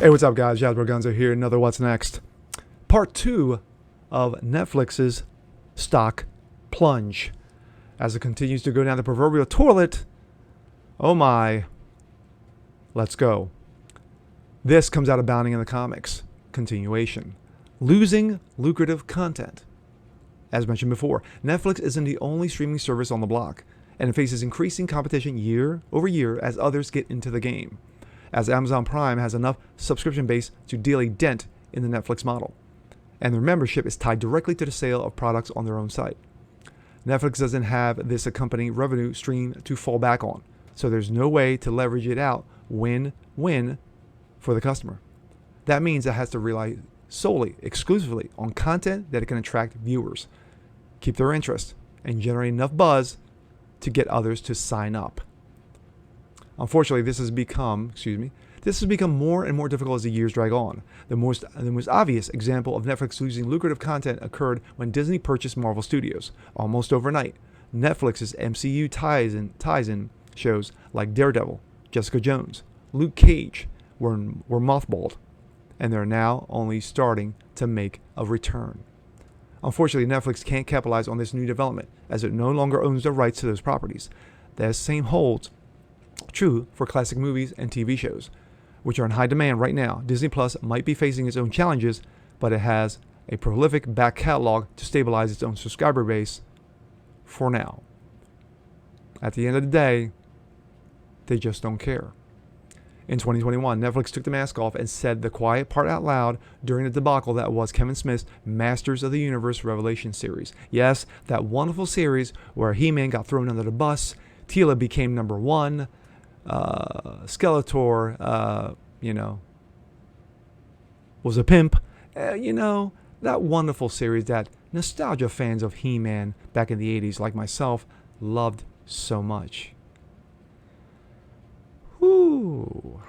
Hey, what's up, guys? Jasper Gunzo here. Another What's Next. Part 2 of Netflix's stock plunge. As it continues to go down the proverbial toilet, oh my, let's go. This comes out of Bounding in the Comics. Continuation. Losing lucrative content. As mentioned before, Netflix isn't the only streaming service on the block, and it faces increasing competition year over year as others get into the game, as Amazon Prime has enough subscription base to deal a dent in the Netflix model, and their membership is tied directly to the sale of products on their own site. Netflix doesn't have this accompanying revenue stream to fall back on, so there's no way to leverage it out win-win for the customer. That means it has to rely solely, exclusively on content that it can attract viewers, keep their interest, and generate enough buzz to get others to sign up. Unfortunately, this has become more and more difficult as the years drag on. The most obvious example of Netflix losing lucrative content occurred when Disney purchased Marvel Studios. Almost overnight, Netflix's MCU ties-in shows like Daredevil, Jessica Jones, Luke Cage were mothballed, and they're now only starting to make a return. Unfortunately, Netflix can't capitalize on this new development as it no longer owns the rights to those properties. The same holds true for classic movies and TV shows, which are in high demand right now. Disney Plus might be facing its own challenges, but it has a prolific back catalog to stabilize its own subscriber base for now. At the end of the day, they just don't care. In 2021, Netflix took the mask off and said the quiet part out loud during the debacle that was Kevin Smith's Masters of the Universe Revelation series. Yes, that wonderful series where He-Man got thrown under the bus, Teela became number one, Skeletor, was a pimp. That wonderful series that nostalgia fans of He-Man back in the 80s, like myself, loved so much. Whew.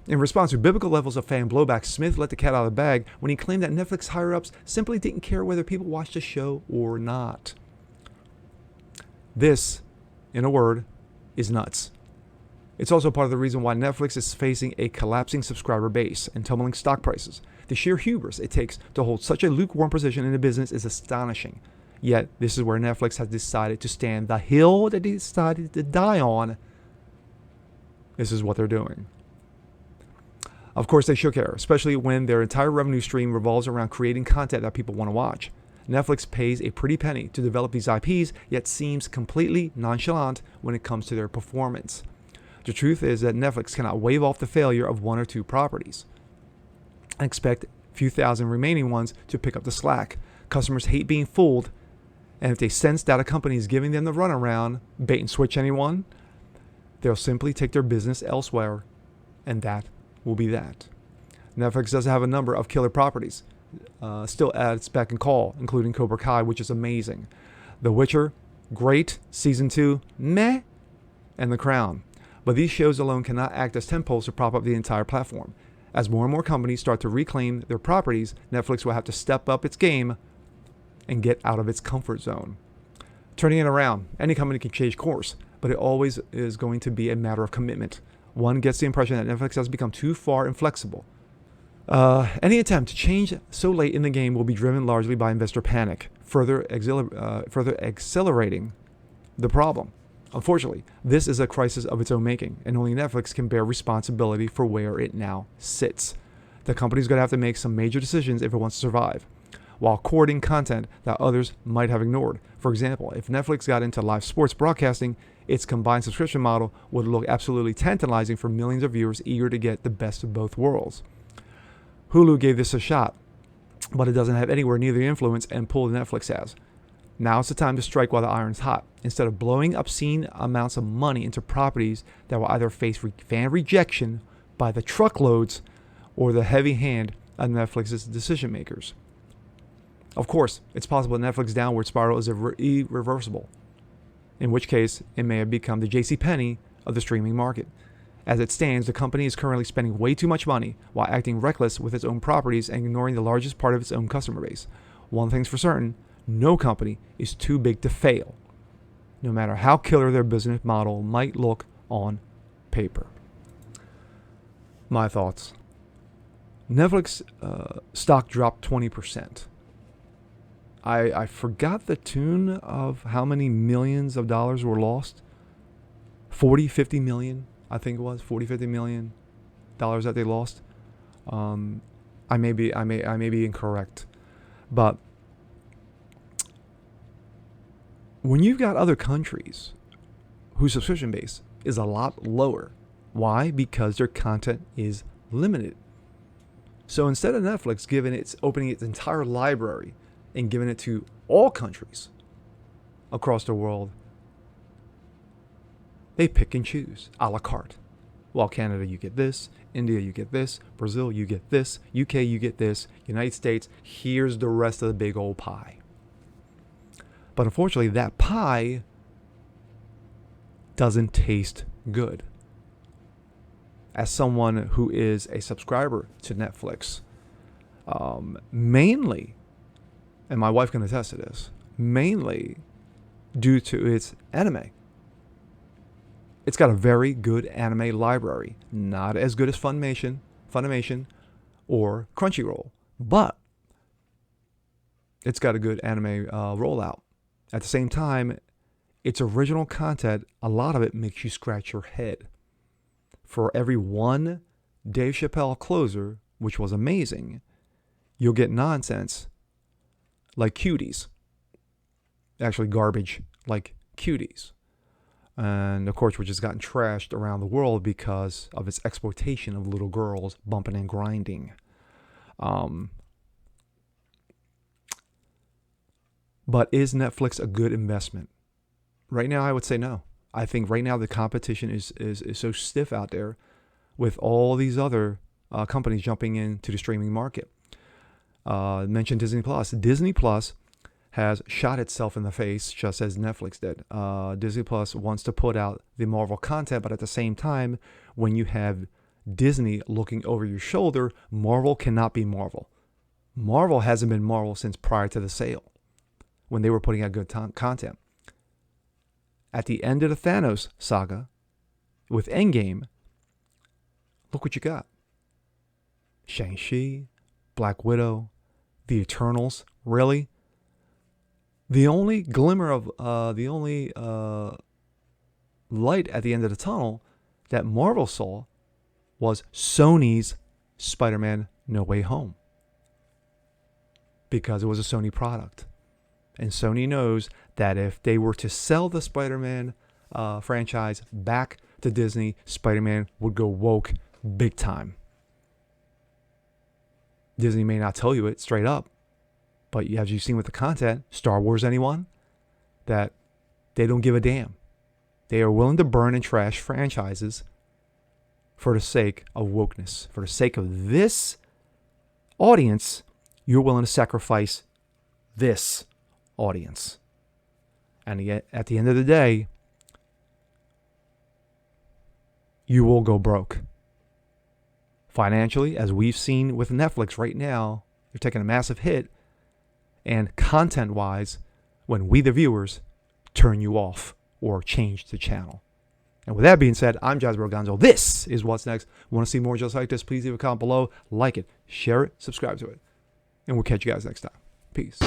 In response to biblical levels of fan blowback, Smith let the cat out of the bag when he claimed that Netflix higher-ups simply didn't care whether people watched the show or not. This, in a word, is nuts. It's also part of the reason why Netflix is facing a collapsing subscriber base and tumbling stock prices. The sheer hubris it takes to hold such a lukewarm position in the business is astonishing. Yet, this is where Netflix has decided to stand. The hill that they decided to die on, this is what they're doing. Of course, they should care, especially when their entire revenue stream revolves around creating content that people want to watch. Netflix pays a pretty penny to develop these IPs, yet seems completely nonchalant when it comes to their performance. The truth is that Netflix cannot wave off the failure of one or two properties and expect a few thousand remaining ones to pick up the slack. Customers hate being fooled, and if they sense that a company is giving them the runaround, bait and switch anyone, they'll simply take their business elsewhere, and that will be that. Netflix does have a number of killer properties still at its beck and call, including Cobra Kai, which is amazing. The Witcher, great. Season 2, meh. And The Crown. But these shows alone cannot act as tentpoles to prop up the entire platform. As more and more companies start to reclaim their properties, Netflix will have to step up its game and get out of its comfort zone. Turning it around, any company can change course, but it always is going to be a matter of commitment. One gets the impression that Netflix has become too far inflexible. Any attempt to change so late in the game will be driven largely by investor panic, further accelerating the problem. Unfortunately, this is a crisis of its own making, and only Netflix can bear responsibility for where it now sits. The company's going to have to make some major decisions if it wants to survive, while courting content that others might have ignored. For example, if Netflix got into live sports broadcasting, its combined subscription model would look absolutely tantalizing for millions of viewers eager to get the best of both worlds. Hulu gave this a shot, but it doesn't have anywhere near the influence and pull Netflix has. Now it's the time to strike while the iron's hot, instead of blowing obscene amounts of money into properties that will either face fan rejection by the truckloads or the heavy hand of Netflix's decision makers. Of course, it's possible that Netflix's downward spiral is irreversible, in which case it may have become the JCPenney of the streaming market. As it stands, the company is currently spending way too much money while acting reckless with its own properties and ignoring the largest part of its own customer base. One thing's for certain, no company is too big to fail, no matter how killer their business model might look on paper. My thoughts. Netflix stock dropped 20%. I forgot the tune of how many millions of dollars were lost. 50 million, I think it was 50 million dollars that they lost. I may be incorrect, but when you've got other countries whose subscription base is a lot lower, why? Because their content is limited. So instead of Netflix opening its entire library and giving it to all countries across the world, they pick and choose a la carte. Well, Canada, you get this. India, you get this. Brazil, you get this. UK, you get this. United States, here's the rest of the big old pie. But unfortunately, that pie doesn't taste good. As someone who is a subscriber to Netflix, mainly, and my wife can attest to this, mainly due to its anime. It's got a very good anime library. Not as good as Funimation or Crunchyroll, but it's got a good anime rollout. At the same time, its original content, a lot of it makes you scratch your head. For every one Dave Chappelle closer, which was amazing, you'll get nonsense like Cuties. Actually, garbage like Cuties. And of course, which has gotten trashed around the world because of its exploitation of little girls bumping and grinding. But is Netflix a good investment? Right now, I would say no. I think right now the competition is so stiff out there with all these other companies jumping into the streaming market. Mentioned Disney Plus. Disney Plus has shot itself in the face just as Netflix did. Disney Plus wants to put out the Marvel content, but at the same time, when you have Disney looking over your shoulder, Marvel cannot be Marvel. Marvel hasn't been Marvel since prior to the sale, when they were putting out good content. At the end of the Thanos saga, with Endgame, look what you got. Shang-Chi, Black Widow, The Eternals, really? The only glimmer of, light at the end of the tunnel that Marvel saw was Sony's Spider-Man No Way Home. Because it was a Sony product. And Sony knows that if they were to sell the Spider-Man franchise back to Disney, Spider-Man would go woke big time. Disney may not tell you it straight up, but as you've seen with the content, Star Wars anyone, that they don't give a damn. They are willing to burn and trash franchises for the sake of wokeness. For the sake of this audience, you're willing to sacrifice this audience. And yet, at the end of the day, you will go broke. Financially, as we've seen with Netflix right now, you're taking a massive hit. And content-wise, when we, the viewers, turn you off or change the channel. And with that being said, I'm Jasper Gonzo. This is What's Next. Want to see more just like this? Please leave a comment below. Like it, share it, subscribe to it. And we'll catch you guys next time. Peace.